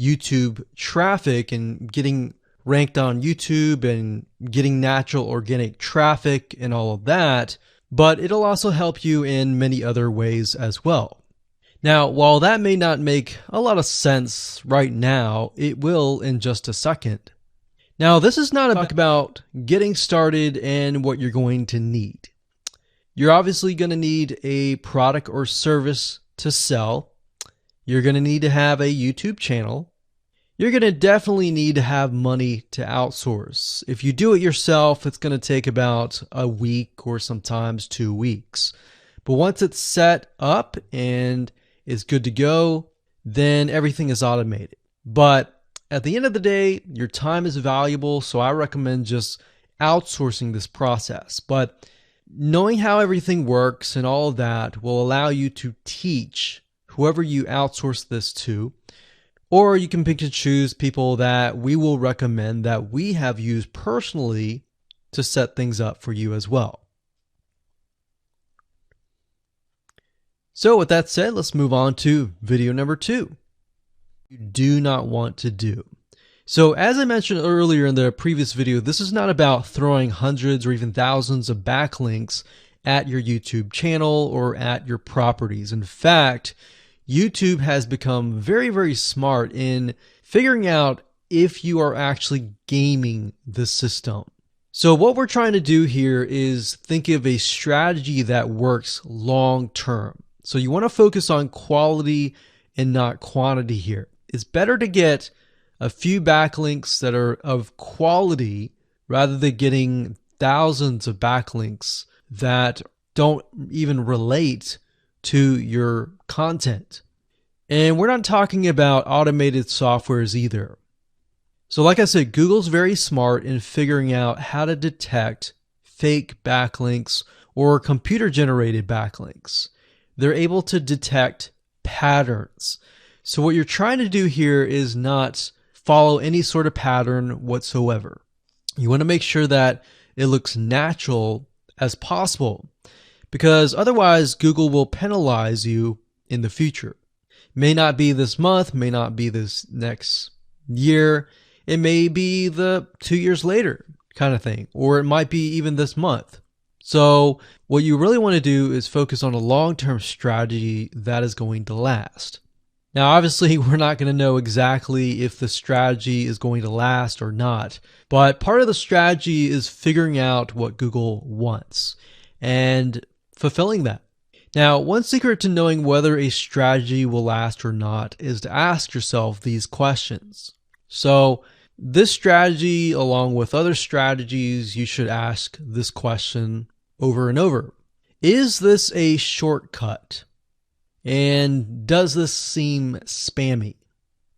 YouTube traffic and getting ranked on YouTube and getting natural organic traffic and all of that, but it'll also help you in many other ways as well. Now, while that may not make a lot of sense right now, it will in just a second. Now, this is not about getting started and what you're going to need. You're obviously going to need a product or service to sell. You're going to need to have a YouTube channel. You're going to definitely need to have money to outsource. If you do it yourself, it's going to take about a week or sometimes 2 weeks. But once it's set up and is good to go, then everything is automated. But at the end of the day, your time is valuable, so I recommend just outsourcing this process. But knowing how everything works and all of that will allow you to teach whoever you outsource this to, or you can pick and choose people that we will recommend that we have used personally to set things up for you as well. So with that said, let's move on to video number 2. You do not want to do. So as I mentioned earlier in the previous video, this is not about throwing hundreds or even thousands of backlinks at your YouTube channel or at your properties. In fact, YouTube has become very, very smart in figuring out if you are actually gaming the system. So what we're trying to do here is think of a strategy that works long term. So you want to focus on quality and not quantity here. It's better to get a few backlinks that are of quality rather than getting thousands of backlinks that don't even relate to your content. And we're not talking about automated softwares either. So like I said, Google's very smart in figuring out how to detect fake backlinks or computer-generated backlinks. They're able to detect patterns. So what you're trying to do here is not follow any sort of pattern whatsoever. You want to make sure that it looks natural as possible, because otherwise Google will penalize you in the future. May not be this month, may not be this next year, it may be the 2 years later kind of thing, or it might be even this month. So what you really want to do is focus on a long-term strategy that is going to last. Now, obviously, we're not going to know exactly if the strategy is going to last or not, but part of the strategy is figuring out what Google wants and fulfilling that. Now, one secret to knowing whether a strategy will last or not is to ask yourself these questions. So this strategy, along with other strategies, you should ask this question over and over. Is this a shortcut? And does this seem spammy?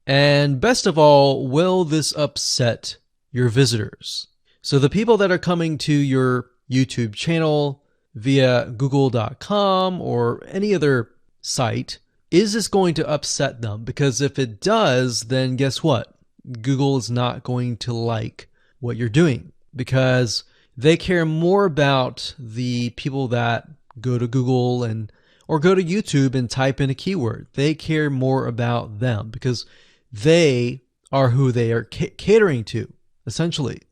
And best of all, will this upset your visitors? So the people that are coming to your YouTube channel via google.com or any other site, is this going to upset them? Because if it does, then guess what? Google is not going to like what you're doing, because they care more about the people that go to Google or go to YouTube and type in a keyword. They care more about them because they are who they are catering to, essentially.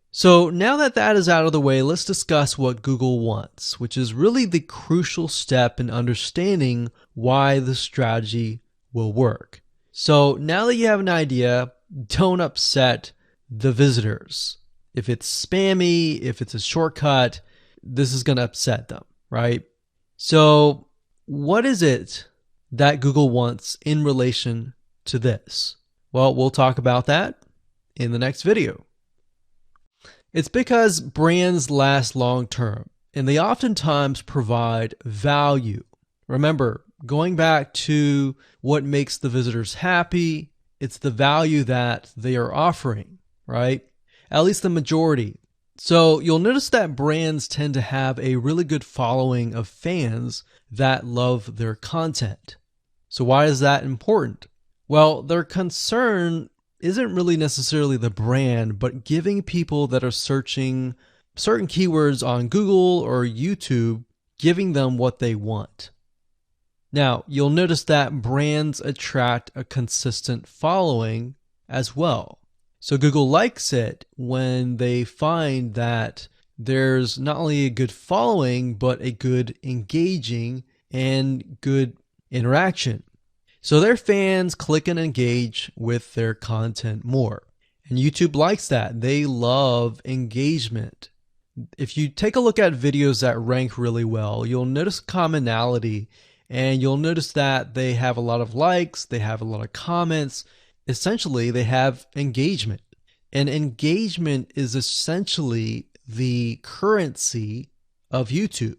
So now that that is out of the way, let's discuss what Google wants, which is really the crucial step in understanding why the strategy will work. So now that you have an idea, don't upset the visitors. If it's spammy, if it's a shortcut, this is going to upset them, right? So what is it that Google wants in relation to this? Well, we'll talk about that in the next video. It's because brands last long term, and they oftentimes provide value. Remember, going back to what makes the visitors happy, it's the value that they are offering, right? At least the majority. So you'll notice that brands tend to have a really good following of fans that love their content. So why is that important? Well, their concern isn't really necessarily the brand, but giving people that are searching certain keywords on Google or YouTube, giving them what they want. Now, you'll notice that brands attract a consistent following as well. So Google likes it when they find that there's not only a good following, but a good engaging and good interaction. So their fans click and engage with their content more. And YouTube likes that. They love engagement. If you take a look at videos that rank really well, you'll notice commonality, and you'll notice that they have a lot of likes, they have a lot of comments. Essentially, they have engagement. And engagement is essentially the currency of YouTube.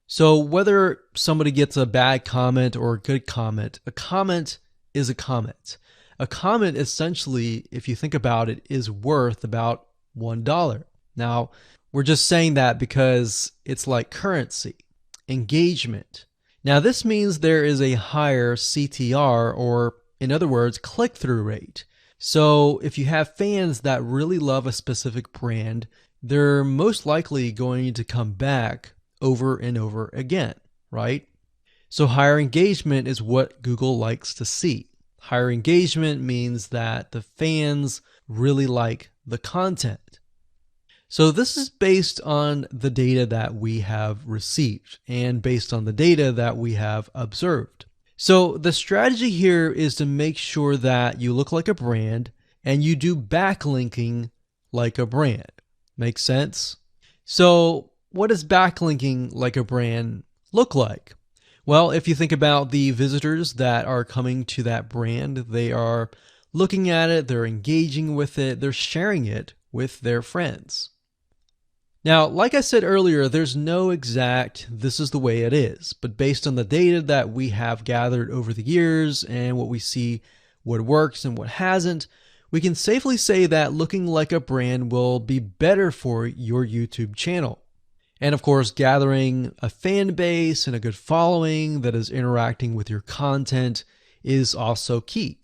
So whether somebody gets a bad comment or a good comment, a comment is a comment. A comment essentially, if you think about it, is worth about $1. Now, we're just saying that because it's like currency, engagement. Now, this means there is a higher CTR, or in other words, click-through rate. So if you have fans that really love a specific brand, they're most likely going to come back over and over again, right? So higher engagement is what Google likes to see. Higher engagement means that the fans really like the content. So this is based on the data that we have received and based on the data that we have observed. So the strategy here is to make sure that you look like a brand and you do backlinking like a brand. Make sense? So what does backlinking like a brand look like? Well, if you think about the visitors that are coming to that brand, they are looking at it, they're engaging with it, they're sharing it with their friends. Now, like I said earlier, there's no exact this is the way it is, but based on the data that we have gathered over the years and what we see what works and what hasn't, we can safely say that looking like a brand will be better for your YouTube channel. And of course, gathering a fan base and a good following that is interacting with your content is also key.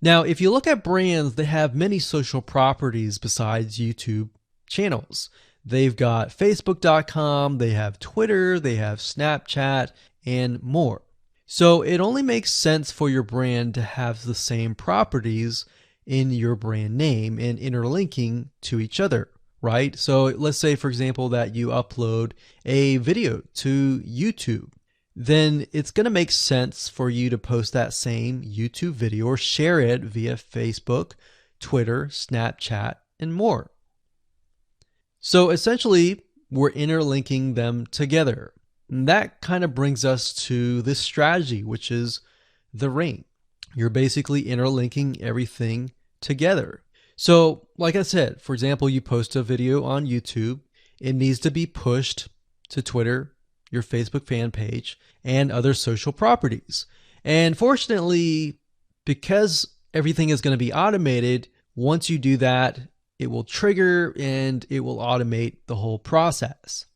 Now, if you look at brands, they have many social properties besides YouTube channels. They've got Facebook.com, they have Twitter, they have Snapchat, and more. So it only makes sense for your brand to have the same properties in your brand name and interlinking to each other, right? So let's say, for example, that you upload a video to YouTube. Then it's going to make sense for you to post that same YouTube video or share it via Facebook, Twitter, Snapchat, and more. So essentially, we're interlinking them together. And that kind of brings us to this strategy, which is the ring. You're basically interlinking everything together. So like I said, for example, you post a video on YouTube, it needs to be pushed to Twitter, your Facebook fan page, and other social properties. And fortunately, because everything is going to be automated, once you do that, it will trigger and it will automate the whole process.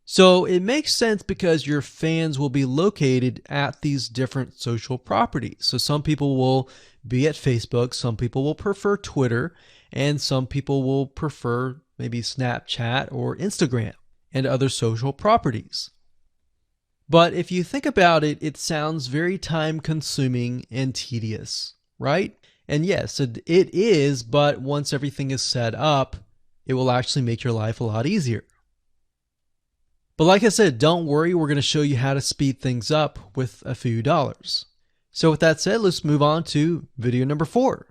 So it makes sense because your fans will be located at these different social properties. So some people will be at Facebook, some people will prefer Twitter, and some people will prefer maybe Snapchat or Instagram and other social properties. But if you think about it, it sounds very time consuming and tedious, right? And yes, it is, but once everything is set up, it will actually make your life a lot easier. But like I said, don't worry, we're going to show you how to speed things up with a few dollars. So with that said, let's move on to video number 4.